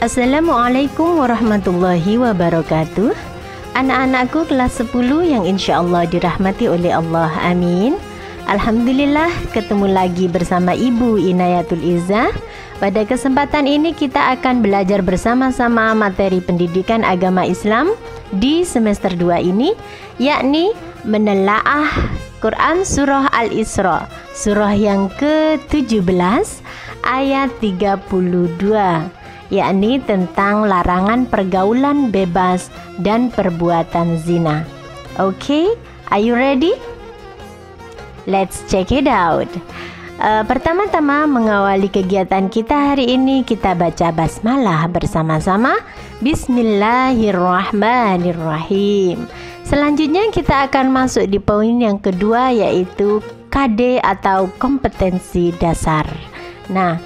Assalamualaikum warahmatullahi wabarakatuh. Anak-anakku kelas 10 yang insya Allah dirahmati oleh Allah, amin. Alhamdulillah ketemu lagi bersama Ibu Inayatul Izzah. Pada kesempatan ini kita akan belajar bersama-sama materi pendidikan agama Islam di semester 2 ini, yakni menelaah Quran Surah Al-Isra, surah yang ke-17 ayat 32, yakni tentang larangan pergaulan bebas dan perbuatan zina. Okay, are you ready? Let's check it out. Pertama-tama mengawali kegiatan kita hari ini, kita baca basmalah bersama-sama. Bismillahirrahmanirrahim. Selanjutnya kita akan masuk di poin yang kedua, yaitu KD atau kompetensi dasar. Nah,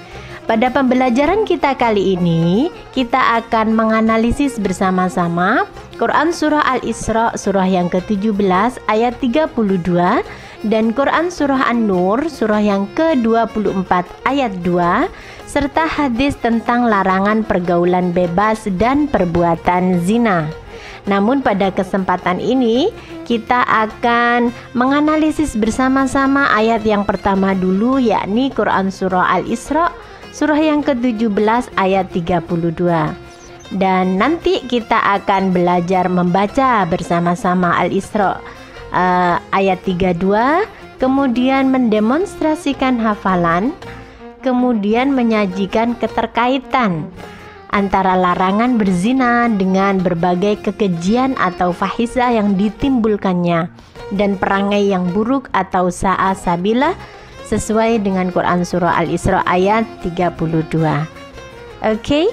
pada pembelajaran kita kali ini, kita akan menganalisis bersama-sama Quran Surah Al-Isra, surah yang ke-17 ayat 32, dan Quran Surah An-Nur, surah yang ke-24 ayat 2, serta hadis tentang larangan pergaulan bebas dan perbuatan zina. Namun pada kesempatan ini, kita akan menganalisis bersama-sama ayat yang pertama dulu, yakni Quran Surah Al-Isra, surah yang ke-17 ayat 32. Dan nanti kita akan belajar membaca bersama-sama Al-Isra ayat 32, kemudian mendemonstrasikan hafalan, kemudian menyajikan keterkaitan antara larangan berzina dengan berbagai kekejian atau fahisah yang ditimbulkannya, dan perangai yang buruk atau sa'a sabilah sesuai dengan Quran Surah Al-Isra ayat 32. Oke,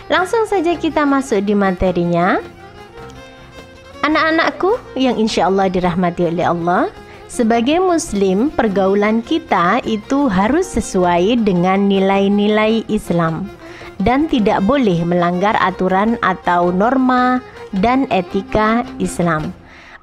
langsung saja kita masuk di materinya. Anak-anakku yang insya Allah dirahmati oleh Allah, sebagai muslim, pergaulan kita itu harus sesuai dengan nilai-nilai Islam dan tidak boleh melanggar aturan atau norma dan etika Islam.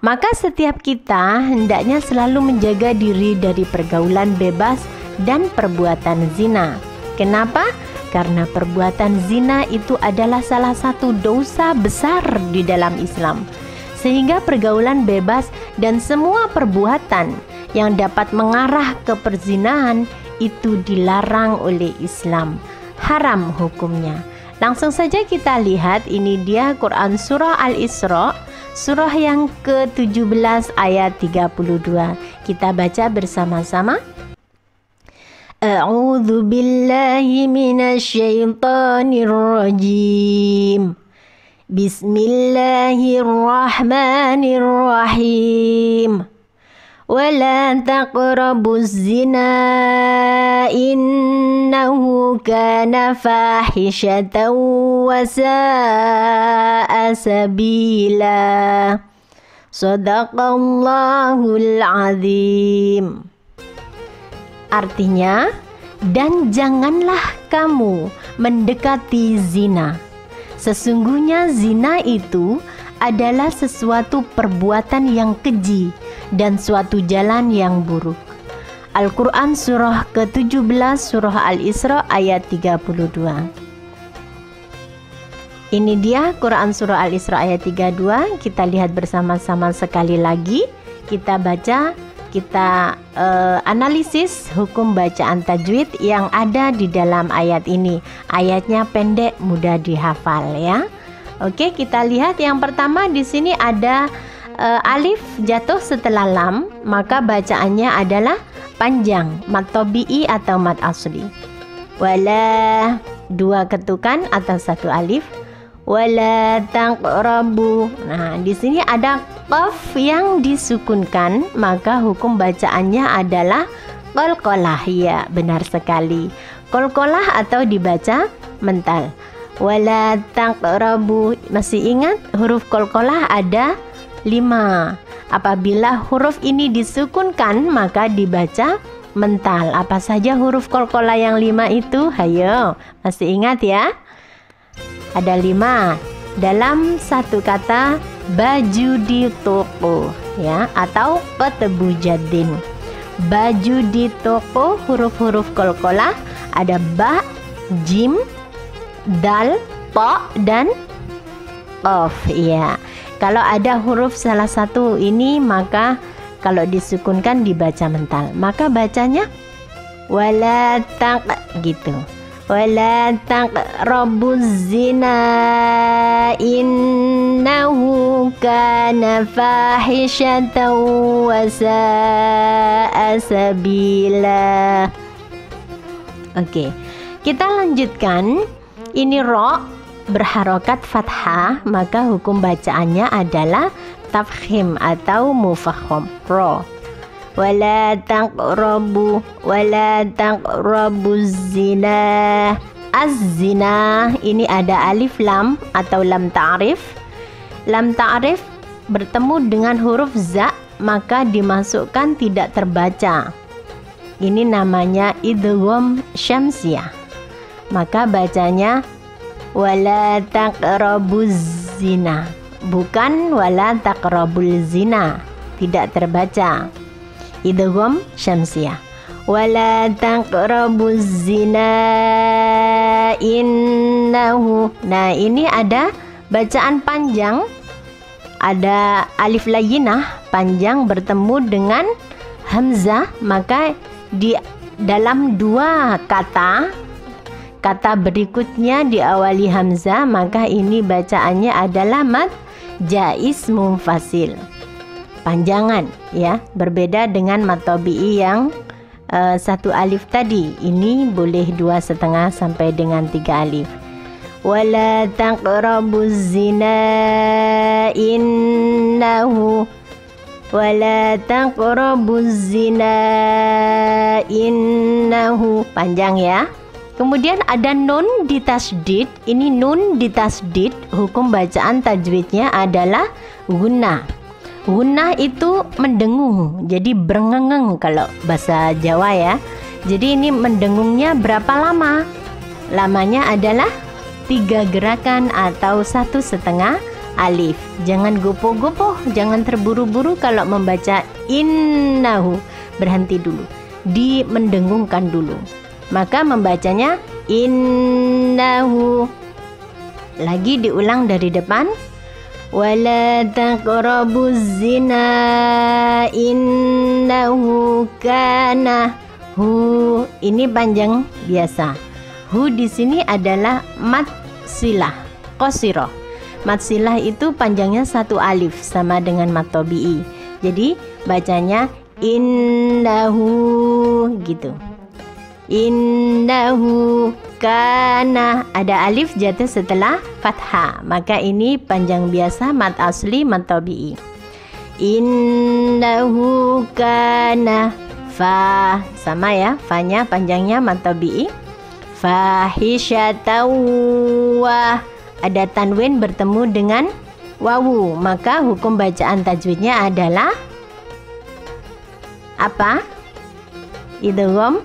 Maka setiap kita hendaknya selalu menjaga diri dari pergaulan bebas dan perbuatan zina. Kenapa? Karena perbuatan zina itu adalah salah satu dosa besar di dalam Islam. Sehingga pergaulan bebas dan semua perbuatan yang dapat mengarah ke perzinahan itu dilarang oleh Islam. Haram hukumnya. Langsung saja kita lihat, ini dia Quran Surah Al-Isra, surah yang ke-17 ayat 32. Kita baca bersama-sama. A'udzu billahi minasyaitonir rajim. Bismillahirrahmanirrahim. Wala taqrabuz zina innahu kana fahishatan wa sa'a sabila. Shadaqallahul azim. Artinya, dan janganlah kamu mendekati zina. Sesungguhnya zina itu adalah sesuatu perbuatan yang keji dan suatu jalan yang buruk. Al-Quran surah ke-17 surah Al-Isra ayat 32. Ini dia Quran surah Al-Isra ayat 32. Kita lihat bersama-sama sekali lagi. Kita baca, kita analisis hukum bacaan tajwid yang ada di dalam ayat ini. Ayatnya pendek, mudah dihafal ya. Oke, kita lihat yang pertama di sini ada alif jatuh setelah lam, maka bacaannya adalah panjang, mat tabi'i atau mat asli. Wala, dua ketukan atas satu alif. Wala taqrabu. Nah, di sini ada qaf yang disukunkan, maka hukum bacaannya adalah qalqalah. Ya, benar sekali. Qalqalah atau dibaca mental. Wala taqrabu. Masih ingat huruf qalqalah ada 5. Apabila huruf ini disukunkan, maka dibaca mental. Apa saja huruf qalqalah yang 5 itu? Hayo, masih ingat ya? Ada 5 dalam satu kata baju di toko ya, atau ketemu jadin. Baju di toko, huruf-huruf qalqalah ada ba, jim, dal, ta dan qaf. Ya. Kalau ada huruf salah satu ini, maka kalau disukunkan dibaca mental. Maka bacanya wala taq gitu. Wala taqrabuz zina innahu kana fahishatan wa sa'a sabila. Oke, kita lanjutkan. Ini ro berharokat fathah, maka hukum bacaannya adalah tafkhim atau mufakham. Ro. Wala taqrabu zina. Az-zina ini ada alif lam atau lam ta'rif. Lam ta'rif bertemu dengan huruf za, maka dimasukkan tidak terbaca. Ini namanya idgham syamsiyah. Maka bacanya wala taqrabuz zina, bukan wala taqrabul zina, tidak terbaca. Idgham syamsiyah. Wala taqrabuz zina innahu. Nah, ini ada bacaan panjang. Ada alif layyinah panjang bertemu dengan hamzah, maka di dalam dua kata berikutnya diawali hamzah, maka ini bacaannya adalah mad jaiz munfasil. Panjangan ya, berbeda dengan mad tabi'i yang satu alif tadi. Ini boleh 2,5 sampai dengan 3 alif. Wala taqrabuz zina innahu. Wala taqrabuz zina innahu. Panjang ya. Kemudian ada nun ditasdid. Ini nun ditasdid, hukum bacaan tajwidnya adalah gunnah. Gunnah itu mendengung, jadi berengeng kalau bahasa Jawa ya. Jadi ini mendengungnya berapa lama? Lamanya adalah 3 gerakan atau 1,5 alif. Jangan gopoh-gopoh, jangan terburu-buru kalau membaca innahu. Berhenti dulu, dimendengungkan dulu. Maka membacanya innahu. Lagi diulang dari depan. Wala taqrabuz zina innahu kana hu. Ini panjang biasa. Hu di sini adalah mad silah qasirah. Mad silah itu panjangnya 1 alif sama dengan mad tabi'i. Jadi bacanya innahu gitu. Innahu kana, ada alif jatuh setelah fathah, maka ini panjang biasa mad asli mad tabi'i. Innahu kana fa, sama ya, fa-nya panjangnya mad tabi'i. Fahisyatan wa, ada tanwin bertemu dengan wawu, maka hukum bacaan tajwidnya adalah apa? Idgham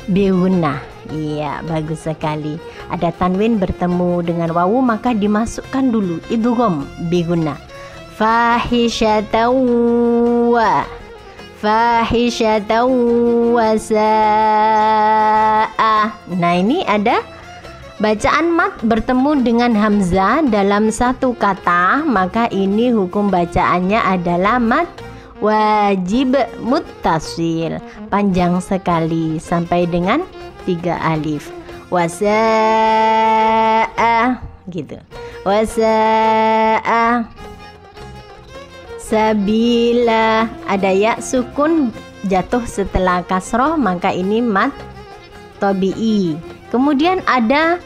bigunnah. Iya, bagus sekali. Ada tanwin bertemu dengan wawu, maka dimasukkan dulu idgham bigunnah. Fahisyatan wa, fahisyatan wa sa'a. Nah, ini ada bacaan mad bertemu dengan hamzah dalam satu kata, maka ini hukum bacaannya adalah mad wajib muttasil, panjang sekali sampai dengan 3 alif. Wasa'a gitu. Wasa'a sabila, ada ya sukun jatuh setelah kasroh, maka ini mad tabi'i. Kemudian ada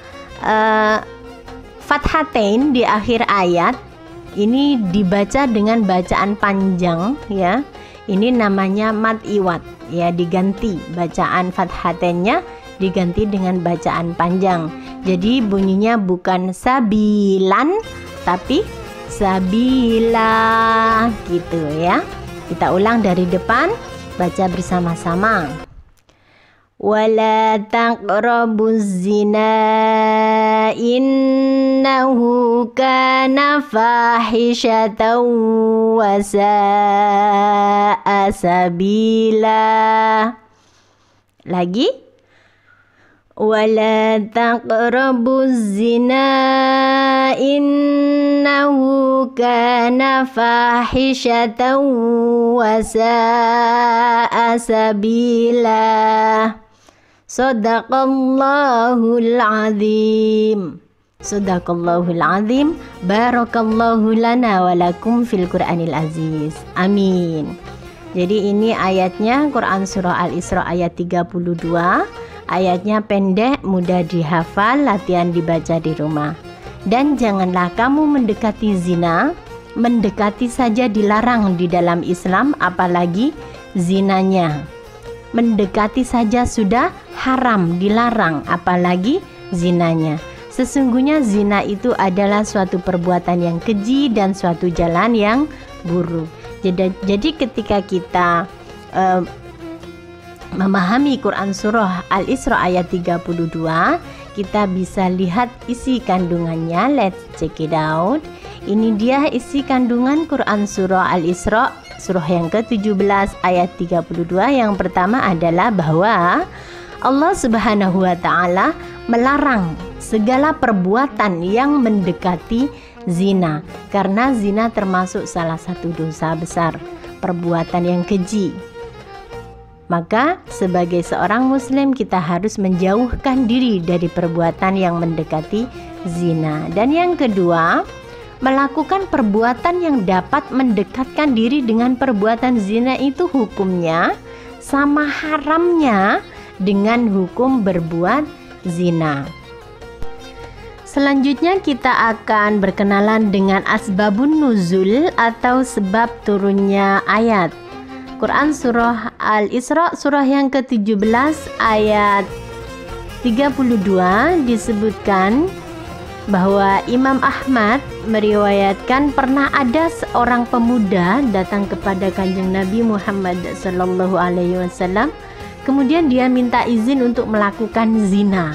fathatain di akhir ayat. Ini dibaca dengan bacaan panjang ya. Ini namanya mad iwad ya, diganti bacaan fathatennya diganti dengan bacaan panjang. Jadi bunyinya bukan sabilan tapi sabila gitu ya. Kita ulang dari depan, baca bersama-sama. Wala taqrabuz zina innahu kana fahisyatan wa sa'a sabila. Lagi. wala taqrabuz zina innahu kana fahishatan wa sa'a sabila. Sadaqallahul azim. Sadaqallahul azim. Barakallahu lana wa lakum fil Qur'anil aziz. Amin. Jadi ini ayatnya Quran Surah Al-Isra ayat 32. Ayatnya pendek, mudah dihafal, latihan dibaca di rumah. Dan janganlah kamu mendekati zina. Mendekati saja dilarang di dalam Islam, apalagi zinanya. Mendekati saja sudah haram, dilarang, apalagi zinanya. Sesungguhnya zina itu adalah suatu perbuatan yang keji dan suatu jalan yang buruk. Jadi ketika kita memahami Quran Surah Al-Isra ayat 32, kita bisa lihat isi kandungannya. Let's check it out. Ini dia isi kandungan Quran Surah Al-Isra surah yang ke-17 ayat 32. Yang pertama adalah bahwa Allah Subhanahu wa taala melarang segala perbuatan yang mendekati zina, karena zina termasuk salah satu dosa besar, perbuatan yang keji. Maka sebagai seorang muslim kita harus menjauhkan diri dari perbuatan yang mendekati zina. Dan yang kedua, melakukan perbuatan yang dapat mendekatkan diri dengan perbuatan zina itu hukumnya sama haramnya dengan hukum berbuat zina. Selanjutnya kita akan berkenalan dengan asbabun nuzul atau sebab turunnya ayat. Quran Surah Al-Isra surah yang ke-17 ayat 32 disebutkan bahwa Imam Ahmad meriwayatkan pernah ada seorang pemuda datang kepada Kanjeng Nabi Muhammad sallallahu alaihi wasallam. Kemudian dia minta izin untuk melakukan zina.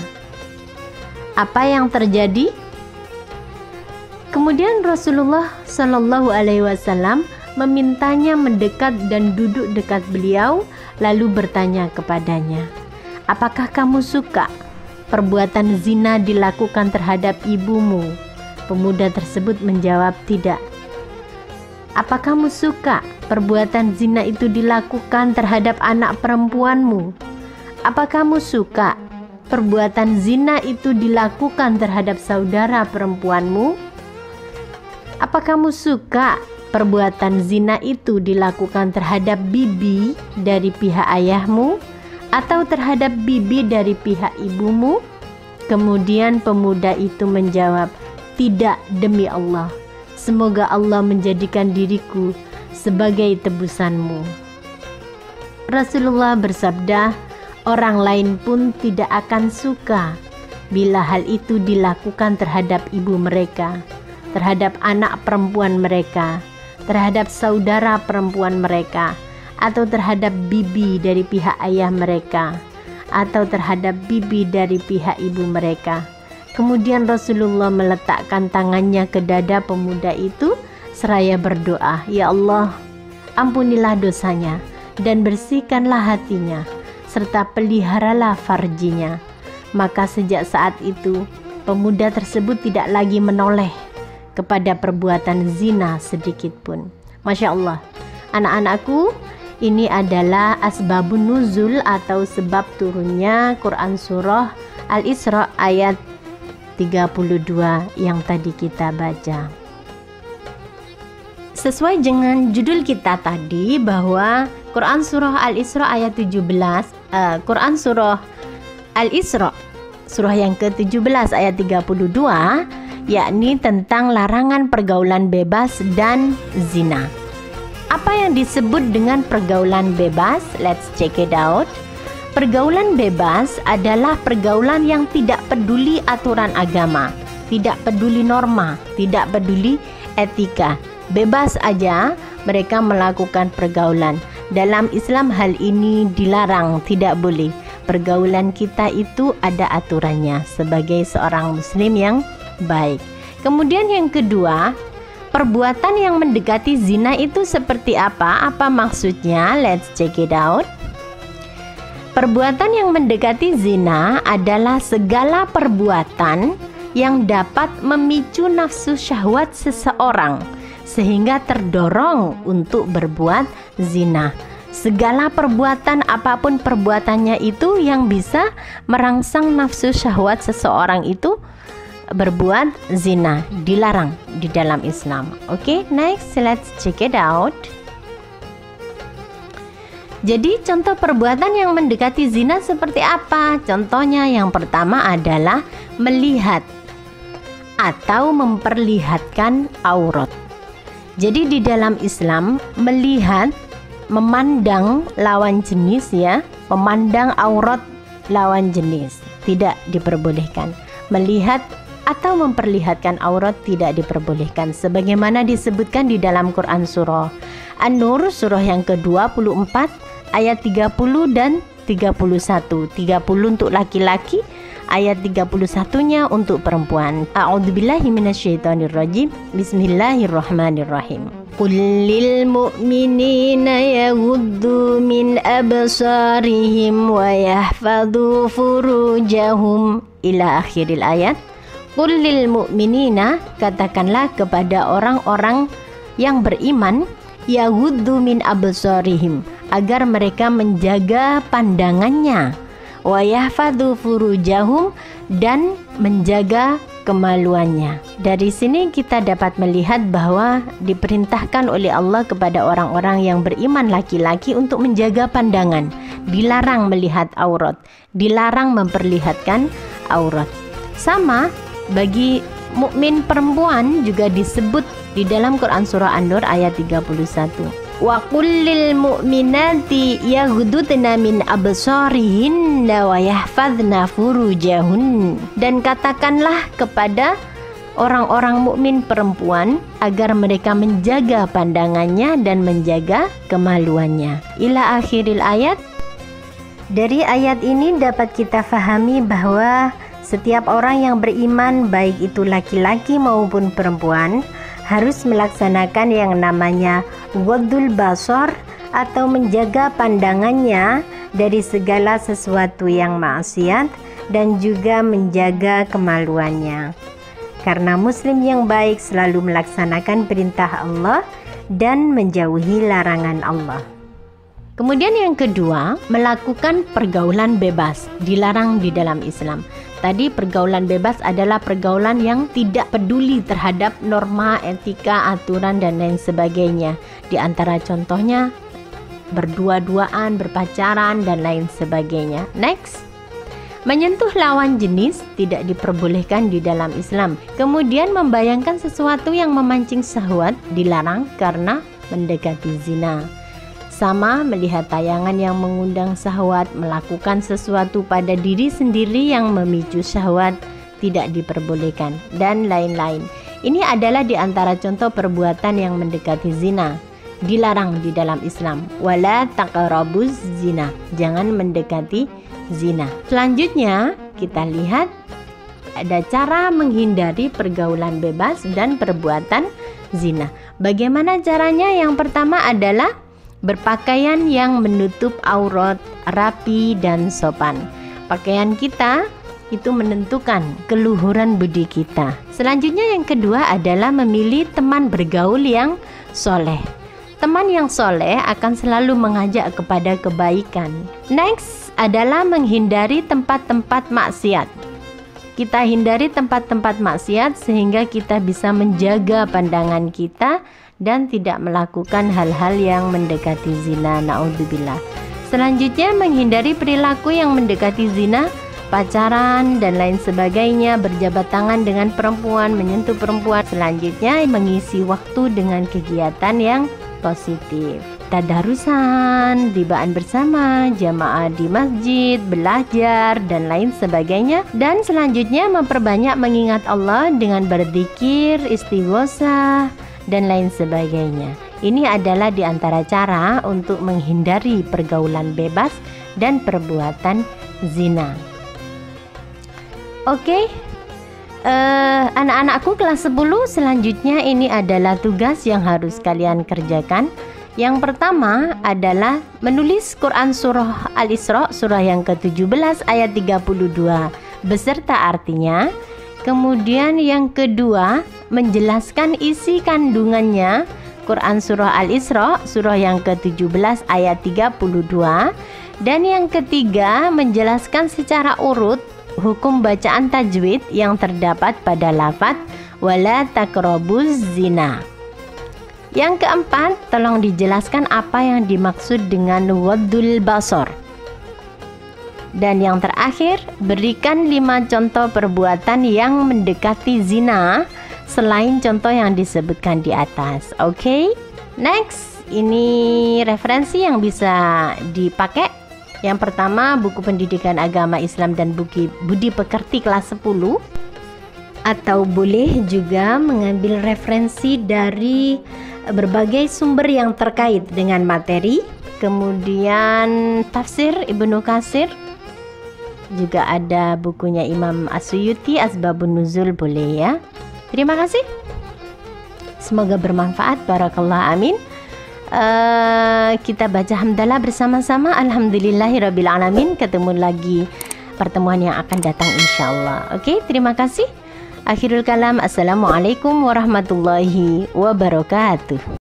Apa yang terjadi? Kemudian Rasulullah sallallahu alaihi wasallam memintanya mendekat dan duduk dekat beliau, lalu bertanya kepadanya, "Apakah kamu suka perbuatan zina dilakukan terhadap ibumu?" Pemuda tersebut menjawab, "Tidak." "Apa kamu suka perbuatan zina itu dilakukan terhadap anak perempuanmu?" "Apa kamu suka perbuatan zina itu dilakukan terhadap saudara perempuanmu?" "Apa kamu suka perbuatan zina itu dilakukan terhadap bibi dari pihak ayahmu atau terhadap bibi dari pihak ibumu?" Kemudian pemuda itu menjawab, "Tidak, demi Allah. Semoga Allah menjadikan diriku sebagai tebusanmu." Rasulullah bersabda, orang lain pun tidak akan suka bila hal itu dilakukan terhadap ibu mereka, terhadap anak perempuan mereka, terhadap saudara perempuan mereka, atau terhadap bibi dari pihak ayah mereka, atau terhadap bibi dari pihak ibu mereka. Kemudian Rasulullah meletakkan tangannya ke dada pemuda itu seraya berdoa, "Ya Allah, ampunilah dosanya dan bersihkanlah hatinya, serta peliharalah farjinya." Maka sejak saat itu pemuda tersebut tidak lagi menoleh kepada perbuatan zina sedikit pun. Masya Allah. Anak-anakku, ini adalah asbabun nuzul atau sebab turunnya Quran Surah Al-Isra ayat 32 yang tadi kita baca. Sesuai dengan judul kita tadi bahwa Quran Surah Al-Isra ayat 17, Quran Surah Al-Isra surah yang ke-17 ayat 32, yakni tentang larangan pergaulan bebas dan zina. Apa yang disebut dengan pergaulan bebas? Let's check it out. Pergaulan bebas adalah pergaulan yang tidak peduli aturan agama, tidak peduli norma, tidak peduli etika. Bebas aja mereka melakukan pergaulan. Dalam Islam hal ini dilarang, tidak boleh. Pergaulan kita itu ada aturannya sebagai seorang muslim yang baik. Kemudian yang kedua, perbuatan yang mendekati zina itu seperti apa? Apa maksudnya? Let's check it out. perbuatan yang mendekati zina adalah segala perbuatan yang dapat memicu nafsu syahwat seseorang sehingga terdorong untuk berbuat zina. Segala perbuatan, apapun perbuatannya itu yang bisa merangsang nafsu syahwat seseorang itu berbuat zina, dilarang di dalam Islam. Oke, next let's check it out. Jadi contoh perbuatan yang mendekati zina seperti apa? Contohnya yang pertama adalah melihat atau memperlihatkan aurat. Jadi di dalam Islam melihat, memandang lawan jenis ya, memandang aurat lawan jenis tidak diperbolehkan. Melihat atau memperlihatkan aurat tidak diperbolehkan sebagaimana disebutkan di dalam Quran surah An-Nur surah yang ke-24 ayat 30 dan 31. 30 untuk laki-laki, ayat 31-nya untuk perempuan. A'udzubillahi minasyaitonirrajim. Bismillahirrahmanirrahim. Qul lil mu'minina yaghuddu min absarihim wa yahfadhu furujahum ila akhiril ayat. Qul lil mu'minina, katakanlah kepada orang-orang yang beriman, yaghuddu min absarihim, agar mereka menjaga pandangannya, wa yahfadhu furujahum, dan menjaga kemaluannya. Dari sini kita dapat melihat bahwa diperintahkan oleh Allah kepada orang-orang yang beriman laki-laki untuk menjaga pandangan, dilarang melihat aurat, dilarang memperlihatkan aurat. Sama bagi mukmin perempuan juga disebut di dalam Quran surah An-Nur ayat 31. Wa qul lil mu'minati yaghdudna min absarihinna wa yahfazna furujahun. Dan katakanlah kepada orang-orang mukmin perempuan agar mereka menjaga pandangannya dan menjaga kemaluannya. Ila akhiril ayat. Dari ayat ini dapat kita fahami bahwa setiap orang yang beriman, baik itu laki-laki maupun perempuan, harus melaksanakan yang namanya ghadul basar atau menjaga pandangannya dari segala sesuatu yang maksiat dan juga menjaga kemaluannya. Karena muslim yang baik selalu melaksanakan perintah Allah dan menjauhi larangan Allah. Kemudian yang kedua, melakukan pergaulan bebas, dilarang di dalam Islam. Tadi pergaulan bebas adalah pergaulan yang tidak peduli terhadap norma, etika, aturan, dan lain sebagainya. Di antara contohnya berdua-duaan, berpacaran, dan lain sebagainya. Next, menyentuh lawan jenis tidak diperbolehkan di dalam Islam. Kemudian membayangkan sesuatu yang memancing syahwat dilarang karena mendekati zina. Sama melihat tayangan yang mengundang syahwat, melakukan sesuatu pada diri sendiri yang memicu syahwat tidak diperbolehkan, dan lain-lain. Ini adalah di antara contoh perbuatan yang mendekati zina, dilarang di dalam Islam. Wala taqrabuz zina, jangan mendekati zina. Selanjutnya kita lihat ada cara menghindari pergaulan bebas dan perbuatan zina. Bagaimana caranya? Yang pertama adalah berpakaian yang menutup aurat, rapi dan sopan. Pakaian kita itu menentukan keluhuran budi kita. Selanjutnya yang kedua adalah memilih teman bergaul yang soleh. Teman yang soleh akan selalu mengajak kepada kebaikan. Next adalah menghindari tempat-tempat maksiat. Kita hindari tempat-tempat maksiat sehingga kita bisa menjaga pandangan kita dan tidak melakukan hal-hal yang mendekati zina. Na'udzubillah. Selanjutnya menghindari perilaku yang mendekati zina, pacaran dan lain sebagainya, berjabat tangan dengan perempuan, menyentuh perempuan. Selanjutnya mengisi waktu dengan kegiatan yang positif, tadarusan, tibaan bersama, jamaah di masjid, belajar dan lain sebagainya. Dan selanjutnya memperbanyak mengingat Allah dengan berzikir, istighosah dan lain sebagainya. Ini adalah di antara cara untuk menghindari pergaulan bebas dan perbuatan zina. Oke, anak-anakku kelas 10, selanjutnya ini adalah tugas yang harus kalian kerjakan, Yang pertama adalah menulis Quran surah Al-Isra surah yang ke-17 ayat 32 beserta artinya. Kemudian yang kedua, menjelaskan isi kandungannya Quran surah Al-Isra surah yang ke-17 ayat 32. Dan yang ketiga, menjelaskan secara urut hukum bacaan tajwid yang terdapat pada lafaz wala taqrabuz zina. Yang keempat, tolong dijelaskan apa yang dimaksud dengan waddul basar. Dan yang terakhir, berikan 5 contoh perbuatan yang mendekati zina selain contoh yang disebutkan di atas. Oke? Next, ini referensi yang bisa dipakai. Yang pertama, buku pendidikan agama Islam dan budi pekerti kelas 10. Atau boleh juga mengambil referensi dari berbagai sumber yang terkait dengan materi. Kemudian tafsir Ibnu Katsir, juga ada bukunya Imam As-Suyuti Asbabun Nuzul, boleh ya. Terima kasih, semoga bermanfaat. Barakallah, amin. Kita baca hamdalah bersama-sama. Alhamdulillahirabbil alamin. Ketemu lagi pertemuan yang akan datang insyaallah. Oke, terima kasih. Akhirul kalam, assalamualaikum warahmatullahi wabarakatuh.